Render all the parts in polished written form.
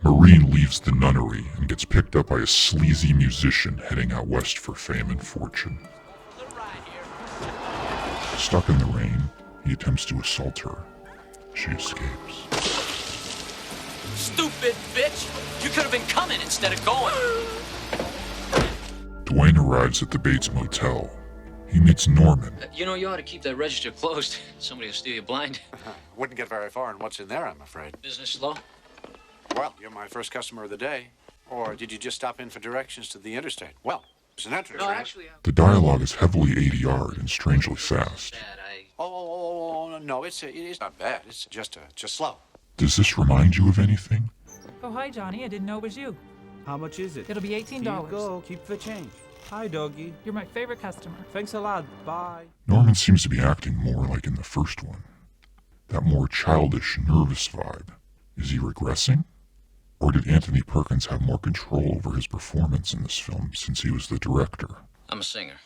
Maureen leaves the nunnery and gets picked up by a sleazy musician heading out west for fame and fortune. Stuck in the rain, he attempts to assault her. She escapes. Stupid bitch! You could have been coming instead of going! Dwayne arrives at the Bates Motel. He meets Norman. You know, you ought to keep that register closed. Somebody will steal you blind. Wouldn't get very far in what's in there, I'm afraid. Business slow? Well, you're my first customer of the day. Or did you just stop in for directions to the interstate? Well, it's an entrance. No, actually... The dialogue is heavily ADR'd and strangely fast. Oh, no, it's not bad. It's just slow. Does this remind you of anything? Oh, hi, Johnny. I didn't know it was you. How much is it? It'll be $18. Here you go. Keep the change. Hi, doggy. You're my favorite customer. Thanks a lot. Bye. Norman seems to be acting more like in the first one. That more childish, nervous vibe. Is he regressing? Or did Anthony Perkins have more control over his performance in this film since he was the director? I'm a singer.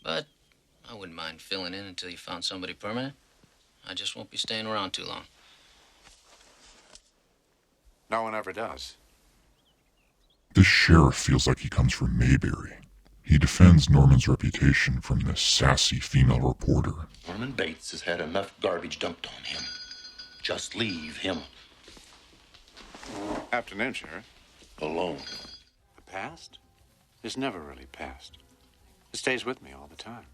But I wouldn't mind filling in until you found somebody permanent. I just won't be staying around too long. No one ever does. This sheriff feels like he comes from Mayberry. He defends Norman's reputation from this sassy female reporter. Norman Bates has had enough garbage dumped on him. Just leave him Afternoon, Sheriff. alone. The past is never really past. It stays with me all the time.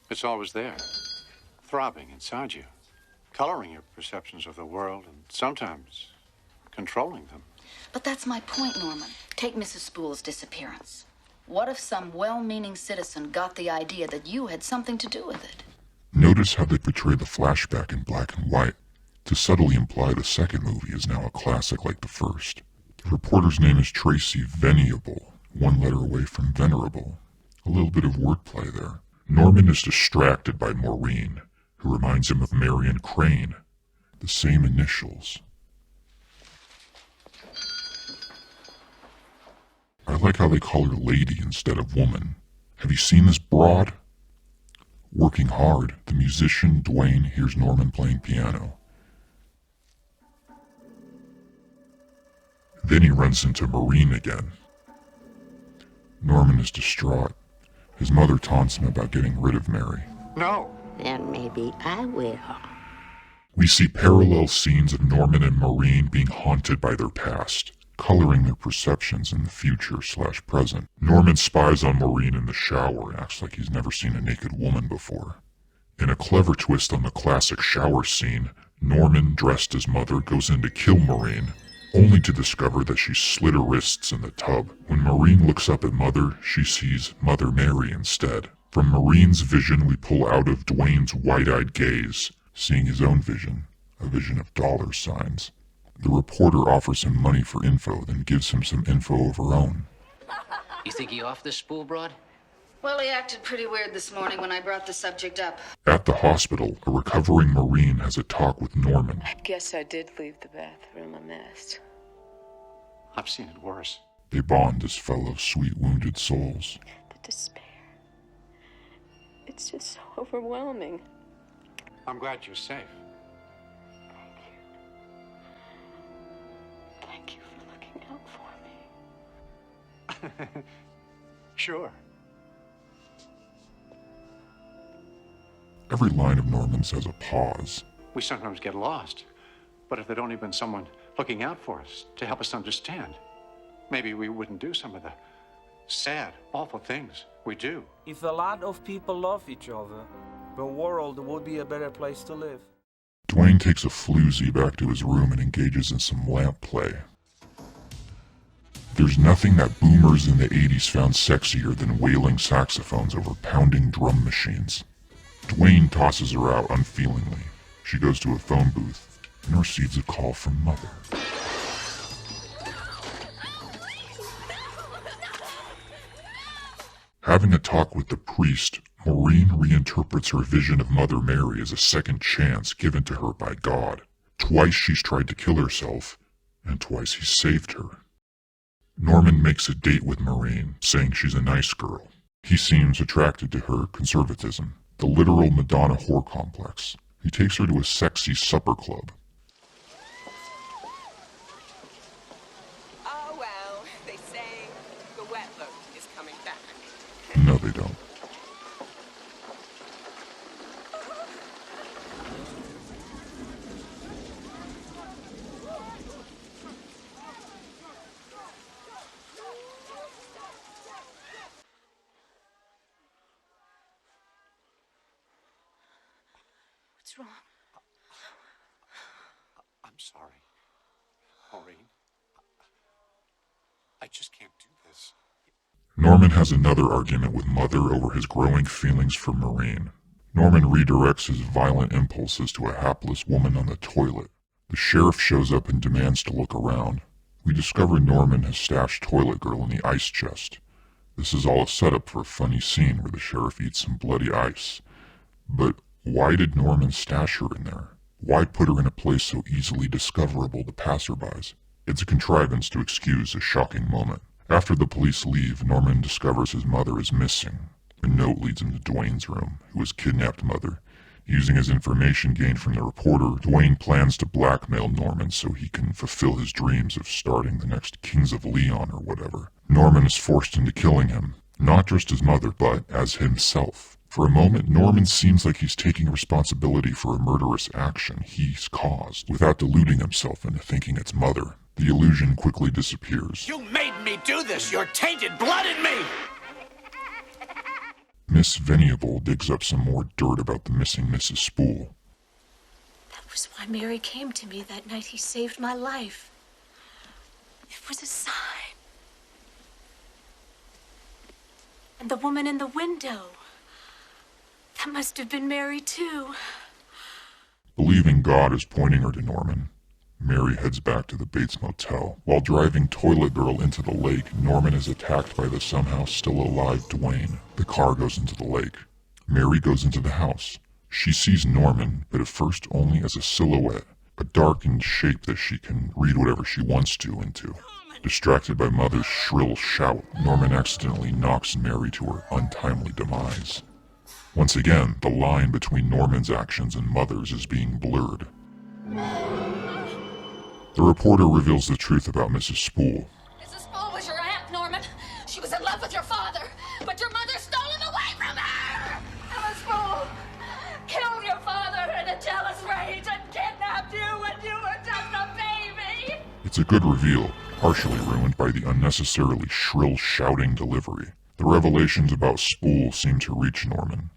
It's always there, throbbing inside you, coloring your perceptions of the world and sometimes controlling them. But that's my point, Norman. Take Mrs. Spoole's disappearance. What if some well-meaning citizen got the idea that you had something to do with it? Notice how they portray the flashback in black and white, to subtly imply the second movie is now a classic like the first. The reporter's name is Tracy Venable, one letter away from venerable. A little bit of wordplay there. Norman is distracted by Maureen, who reminds him of Marion Crane, the same initials. I like how they call her lady instead of woman. Have you seen this broad? Working hard, the musician Dwayne hears Norman playing piano. Then he runs into Maureen again. Norman is distraught. His mother taunts him about getting rid of Mary. No! Then maybe I will. We see parallel scenes of Norman and Maureen being haunted by their past, coloring their perceptions in the future/present. Norman spies on Maureen in the shower and acts like he's never seen a naked woman before. In a clever twist on the classic shower scene, Norman, dressed as Mother, goes in to kill Maureen, only to discover that she slit her wrists in the tub. When Maureen looks up at Mother, she sees Mother Mary instead. From Maureen's vision, we pull out of Dwayne's wide-eyed gaze, seeing his own vision, a vision of dollar signs. The reporter offers him money for info, then gives him some info of her own. You think he off this spool, broad? Well, he acted pretty weird this morning when I brought the subject up. At the hospital, a recovering Marine has a talk with Norman. I guess I did leave the bathroom a mess. I've seen it worse. They bond as fellow sweet wounded souls. The despair. It's just so overwhelming. I'm glad you're safe. Thank you for looking out for me. Sure. Every line of Norman's has a pause. We sometimes get lost. But if there'd only been someone looking out for us to help us understand, maybe we wouldn't do some of the sad, awful things we do. If a lot of people love each other, the world would be a better place to live. Dwayne takes a floozy back to his room and engages in some lamp play. There's nothing that boomers in the 80s found sexier than wailing saxophones over pounding drum machines. Dwayne tosses her out unfeelingly. She goes to a phone booth and receives a call from Mother. Having a talk with the priest, Maureen reinterprets her vision of Mother Mary as a second chance given to her by God. Twice she's tried to kill herself, and twice he saved her. Norman makes a date with Maureen, saying she's a nice girl. He seems attracted to her conservatism, the literal Madonna whore complex. He takes her to a sexy supper club. they don't. What's wrong? I'm sorry, Maureen. I just can't do this. Norman has another argument with Mother over his growing feelings for Maureen. Norman redirects his violent impulses to a hapless woman on the toilet. The sheriff shows up and demands to look around. We discover Norman has stashed Toilet Girl in the ice chest. This is all a setup for a funny scene where the sheriff eats some bloody ice. But why did Norman stash her in there? Why put her in a place so easily discoverable to passerbys? It's a contrivance to excuse a shocking moment. After the police leave, Norman discovers his mother is missing. A note leads him to Dwayne's room, who has kidnapped Mother. Using his information gained from the reporter, Dwayne plans to blackmail Norman so he can fulfill his dreams of starting the next Kings of Leon or whatever. Norman is forced into killing him, not just his mother, but as himself. For a moment, Norman seems like he's taking responsibility for a murderous action he's caused, without deluding himself into thinking it's Mother. The illusion quickly disappears. You made me do this! Your tainted blood in me! Miss Venable digs up some more dirt about the missing Mrs. Spool. That was why Mary came to me that night he saved my life. It was a sign. And the woman in the window. That must have been Mary, too. Believing God is pointing her to Norman, Mary heads back to the Bates Motel. While driving Toilet Girl into the lake, Norman is attacked by the somehow still alive Dwayne. The car goes into the lake. Mary goes into the house. She sees Norman, but at first only as a silhouette, a darkened shape that she can read whatever she wants to into. Distracted by Mother's shrill shout, Norman accidentally knocks Mary to her untimely demise. Once again, the line between Norman's actions and Mother's is being blurred. The reporter reveals the truth about Mrs. Spool. Mrs. Spool was your aunt, Norman. She was in love with your father, but your mother stole him away from her! Mrs. Spool killed your father in a jealous rage and kidnapped you when you were just a baby! It's a good reveal, partially ruined by the unnecessarily shrill shouting delivery. The revelations about Spool seem to reach Norman.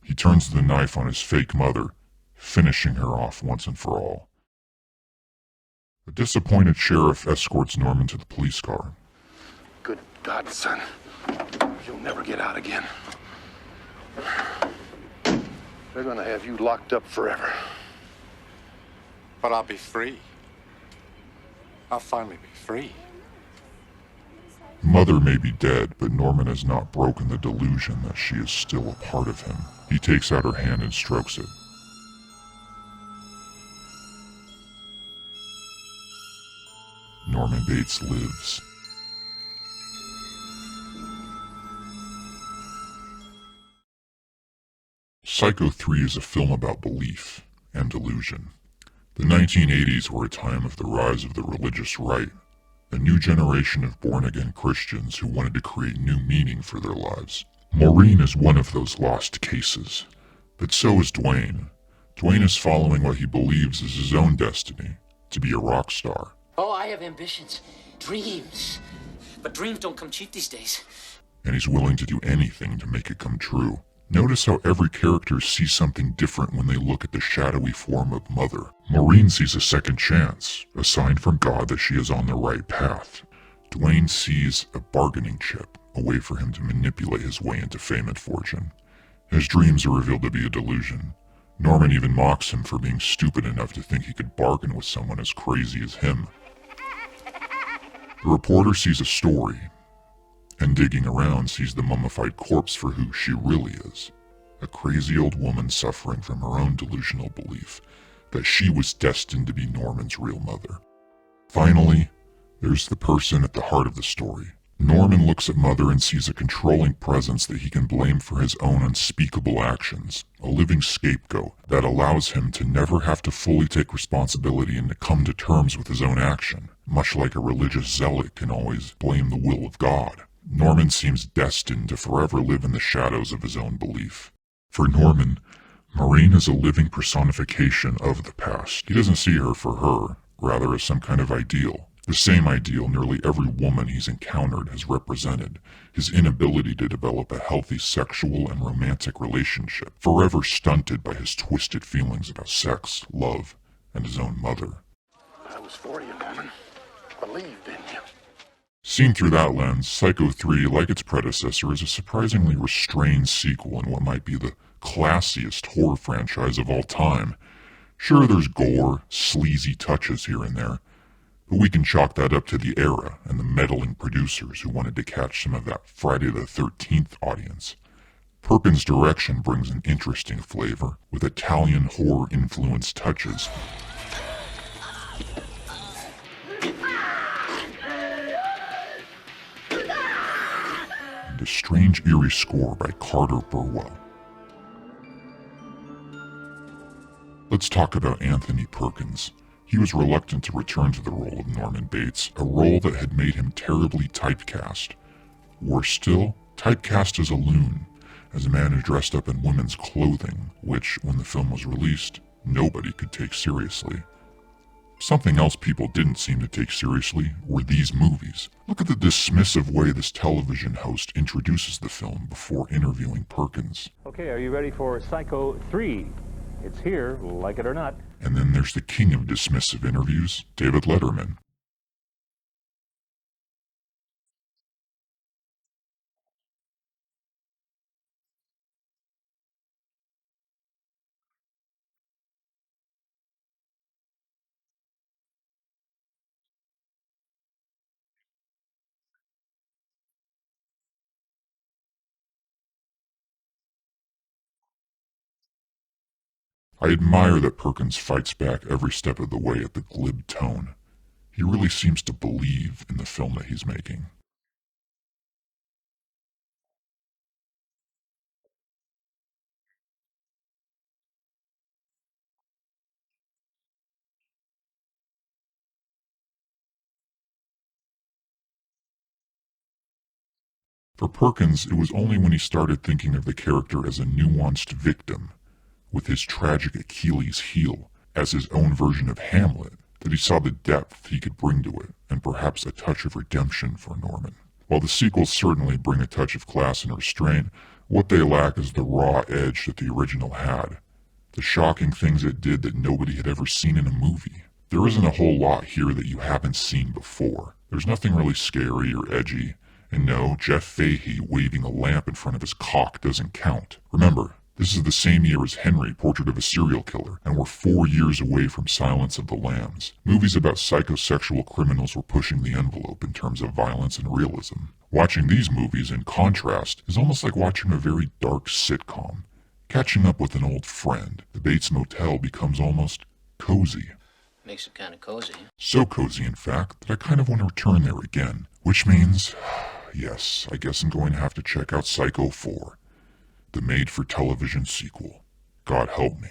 He turns the knife on his fake mother, finishing her off once and for all. A disappointed sheriff escorts Norman to the police car. Good God, son. You'll never get out again. They're gonna have you locked up forever. But I'll be free. I'll finally be free. Mother may be dead, but Norman has not broken the delusion that she is still a part of him. He takes out her hand and strokes it. Norman Bates lives. Psycho 3 is a film about belief and delusion. The 1980s were a time of the rise of the religious right, a new generation of born-again Christians who wanted to create new meaning for their lives. Maureen is one of those lost cases, but so is Dwayne. Dwayne is following what he believes is his own destiny, to be a rock star. Oh, I have ambitions. Dreams. But dreams don't come cheap these days. And he's willing to do anything to make it come true. Notice how every character sees something different when they look at the shadowy form of Mother. Maureen sees a second chance, a sign from God that she is on the right path. Dwayne sees a bargaining chip, a way for him to manipulate his way into fame and fortune. His dreams are revealed to be a delusion. Norman even mocks him for being stupid enough to think he could bargain with someone as crazy as him. The reporter sees a story, and digging around sees the mummified corpse for who she really is. A crazy old woman suffering from her own delusional belief that she was destined to be Norman's real mother. Finally, there's the person at the heart of the story. Norman looks at Mother and sees a controlling presence that he can blame for his own unspeakable actions, a living scapegoat that allows him to never have to fully take responsibility and to come to terms with his own action, much like a religious zealot can always blame the will of God. Norman seems destined to forever live in the shadows of his own belief. For Norman, Maureen is a living personification of the past. He doesn't see her for her, rather as some kind of ideal. The same ideal nearly every woman he's encountered has represented, his inability to develop a healthy sexual and romantic relationship, forever stunted by his twisted feelings about sex, love, and his own mother. I was for you, Norman. Believed in you. Seen through that lens, Psycho 3, like its predecessor, is a surprisingly restrained sequel in what might be the classiest horror franchise of all time. Sure, there's gore, sleazy touches here and there, but we can chalk that up to the era and the meddling producers who wanted to catch some of that Friday the 13th audience. Perkins' direction brings an interesting flavor, with Italian horror-influenced touches. And a strange, eerie score by Carter Burwell. Let's talk about Anthony Perkins. He was reluctant to return to the role of Norman Bates, a role that had made him terribly typecast. Worse still, typecast as a loon, as a man who dressed up in women's clothing, which, when the film was released, nobody could take seriously. Something else people didn't seem to take seriously were these movies. Look at the dismissive way this television host introduces the film before interviewing Perkins. Okay, are you ready for Psycho 3? It's here, like it or not. And then there's the king of dismissive interviews, David Letterman. I admire that Perkins fights back every step of the way at the glib tone. He really seems to believe in the film that he's making. For Perkins, it was only when he started thinking of the character as a nuanced victim, with his tragic Achilles heel as his own version of Hamlet, that he saw the depth he could bring to it, and perhaps a touch of redemption for Norman. While the sequels certainly bring a touch of class and restraint, what they lack is the raw edge that the original had, the shocking things it did that nobody had ever seen in a movie. There isn't a whole lot here that you haven't seen before. There's nothing really scary or edgy, and no, Jeff Fahey waving a lamp in front of his cock doesn't count. Remember, this is the same year as Henry, Portrait of a Serial Killer, and we're 4 years away from Silence of the Lambs. Movies about psychosexual criminals were pushing the envelope in terms of violence and realism. Watching these movies, in contrast, is almost like watching a very dark sitcom. Catching up with an old friend, the Bates Motel becomes almost cozy. Makes it kind of cozy. So cozy, in fact, that I kind of want to return there again. Which means, yes, I guess I'm going to have to check out Psycho 4. The made-for-television sequel. God help me.